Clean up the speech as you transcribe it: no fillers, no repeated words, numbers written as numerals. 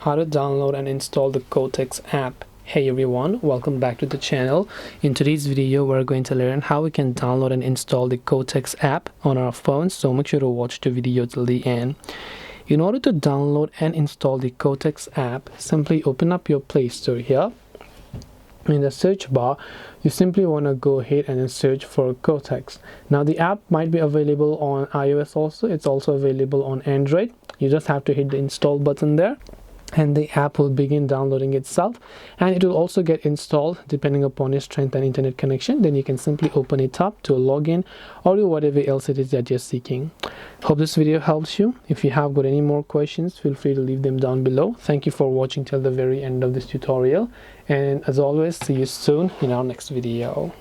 how to download and install the Quotex app. Hey everyone, welcome back to the channel. In today's video we're going to learn how we can download and install the Quotex app on our phones, so make sure to watch the video till the end. In order to download and install the Quotex app, simply open up your Play Store here. In the search bar, you simply want to go ahead and then search for Quotex. Now the app might be available on iOS also. It's also available on Android. You just have to hit the install button there, and the app will begin downloading itself, and it will also get installed depending upon your strength and internet connection. Then you can simply open it up to log in or do whatever else it is that you're seeking. Hope this video helps you. If you have got any more questions, feel free to leave them down below. Thank you for watching till the very end of this tutorial, and as always, see you soon in our next video.